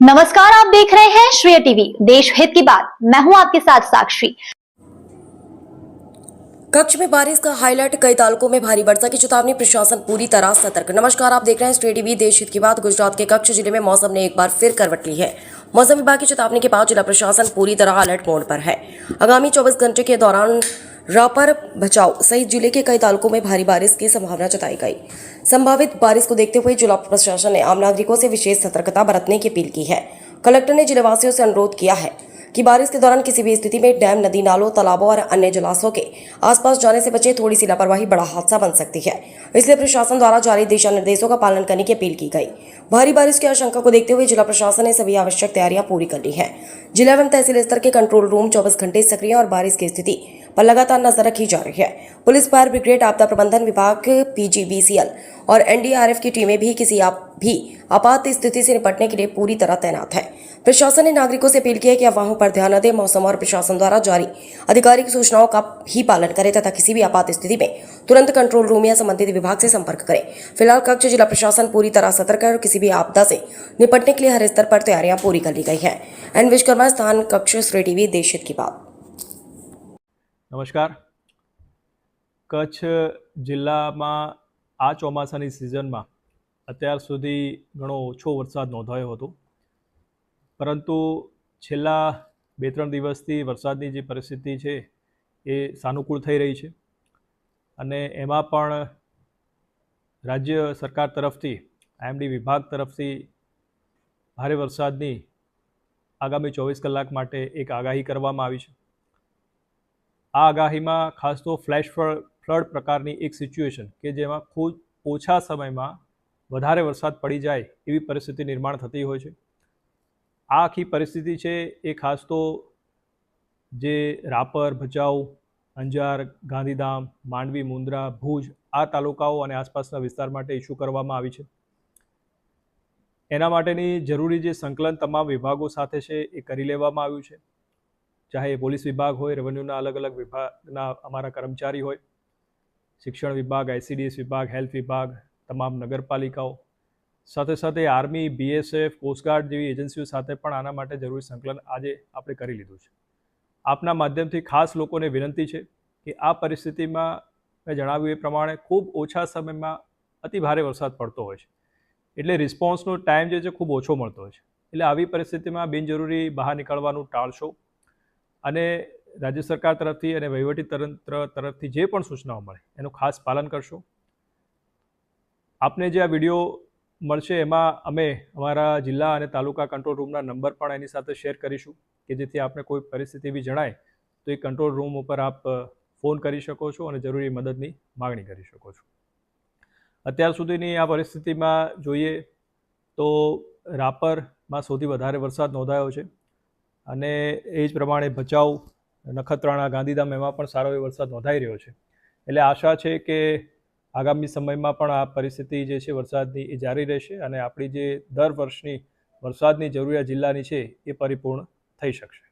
नमस्कार, आप देख रहे हैं श्रेय टीवी, देश हित की बात। मैं हूं आपके साथ साक्षी। कच्छ में बारिश का हाईलाइट, कई तालुकों में भारी वर्षा की चेतावनी, प्रशासन पूरी तरह सतर्क। नमस्कार, आप देख रहे हैं श्रेय टीवी, देश हित की बात। गुजरात के कच्छ जिले में मौसम ने एक बार फिर करवट ली है। मौसम विभाग की चेतावनी के बाद जिला प्रशासन पूरी तरह अलर्ट मोड पर है। आगामी 24 घंटे के दौरान रापर, भचाऊ सहित जिले के कई तालुकों में भारी बारिश की संभावना जताई गई। संभावित बारिश को देखते हुए जिला प्रशासन ने आम नागरिकों से विशेष सतर्कता बरतने की अपील की है। कलेक्टर ने जिलेवासियों से अनुरोध किया है कि बारिश के दौरान किसी भी स्थिति में डैम, नदी नालों, तालाबों और अन्य जलाशयों के आसपास जाने से बचे। थोड़ी सी लापरवाही बड़ा हादसा बन सकती है, इसलिए प्रशासन द्वारा जारी दिशा निर्देशों का पालन करने की अपील की गई। भारी बारिश की आशंका को देखते हुए जिला प्रशासन ने सभी आवश्यक तैयारियां पूरी कर ली है। जिला एवं तहसील स्तर के कंट्रोल रूम 24 घंटे सक्रिय और बारिश की स्थिति पर लगातार नजर रखी जा रही है। पुलिस, फायर ब्रिगेड, आपदा प्रबंधन विभाग, पीजीबीसीएल और एनडीआरएफ की टीमें भी किसी भी आपात स्थिति से निपटने के लिए पूरी तरह तैनात है। प्रशासन ने नागरिकों से अपील की है कि अफवाहों पर ध्यान न दें, मौसम और प्रशासन द्वारा जारी आधिकारिक सूचनाओं का ही पालन करें तथा किसी भी आपात स्थिति में तुरंत कंट्रोल रूम या संबंधित विभाग से संपर्क करें। फिलहाल कच्छ जिला प्रशासन पूरी तरह सतर्क है और किसी भी आपदा से निपटने के लिए हर स्तर पर तैयारियां पूरी कर ली गई है। एन विश्वकर्मा, स्थान कक्ष, श्रेय टीवी, देश हित की बात। नमस्कार। कच्छ જિલ્લામાં આ ચોમાસાની સિઝનમાં અત્યાર સુધી ઘણો ઓછો વરસાદ નોંધાયો હતો, પરંતુ છેલ્લા 2-3 દિવસથી વરસાદની જે પરિસ્થિતિ છે એ સાનુકૂળ થઈ રહી છે અને એમાં પણ રાજ્ય સરકાર તરફથી, આઈએમડી વિભાગ તરફથી ભારે વરસાદની આગામી 24 કલાક માટે એક આગાહી કરવામાં આવી છે। આ આગાહીમાં ખાસ તો ફ્લેશ ફ્લડ પ્રકારની એક સિચ્યુએશન કે જેમાં ખૂબ ઓછા સમયમાં વધારે વરસાદ પડી જાય એવી પરિસ્થિતિ નિર્માણ થતી હોય છે। આ આખી પરિસ્થિતિ છે એ ખાસ તો જે રાપર, ભચાઉ, અંજાર, ગાંધીધામ, માંડવી, મુન્દ્રા, ભુજ આ તાલુકાઓ અને આસપાસના વિસ્તાર માટે ઇસ્યુ કરવામાં આવી છે। એના માટેની જરૂરી જે સંકલન તમામ વિભાગો સાથે છે એ કરી લેવામાં આવ્યું છે। ચાહે પોલીસ વિભાગ હોય, રેવન્યુના અલગ અલગ વિભાગના અમારા કર્મચારી હોય, શિક્ષણ વિભાગ, આઈસીડીએસ વિભાગ, હેલ્થ વિભાગ, તમામ નગરપાલિકાઓ, સાથે સાથે આર્મી, બીએસએફ, કોસ્ટગાર્ડ જેવી એજન્સીઓ સાથે પણ આના માટે જરૂરી સંકલન આજે આપણે કરી લીધું છે। આપના માધ્યમથી ખાસ લોકોને વિનંતી છે કે આ પરિસ્થિતિમાં મેં જણાવ્યું એ પ્રમાણે ખૂબ ઓછા સમયમાં અતિ ભારે વરસાદ પડતો હોય છે, એટલે રિસ્પોન્સનો ટાઈમ જે છે ખૂબ ઓછો મળતો હોય છે। એટલે આવી પરિસ્થિતિમાં બિનજરૂરી બહાર નીકળવાનું ટાળશો અને રાજ્ય સરકાર તરફથી અને વહીવટી તંત્ર તરફથી જે પણ સૂચનાઓ મળે એનું ખાસ પાલન કરશો। આપને જે આ વિડીયો મળશે એમાં અમે અમારા જિલ્લા અને તાલુકા કંટ્રોલ રૂમના નંબર પણ એની સાથે શેર કરીશું કે જેથી આપને કોઈ પરિસ્થિતિ બી જણાય તો એ કંટ્રોલ રૂમ ઉપર આપ ફોન કરી શકો છો અને જરૂરી મદદની માગણી કરી શકો છો। અત્યાર સુધીની આ પરિસ્થિતિમાં જોઈએ તો રાપરમાં સૌથી વધારે વરસાદ નોંધાયો છે અને એ જ પ્રમાણે ભચાઉ, નખત્રાણા, ગાંધીધામ એમાં પણ સારો એવો વરસાદ નોંધાઈ રહ્યો છે। એટલે આશા છે કે આગામી સમયમાં પણ આ પરિસ્થિતિ જે છે વરસાદની એ જારી રહેશે અને આપણી જે દર વર્ષની વરસાદની જરૂરિયાત જિલ્લાની છે એ પરિપૂર્ણ થઈ શકશે।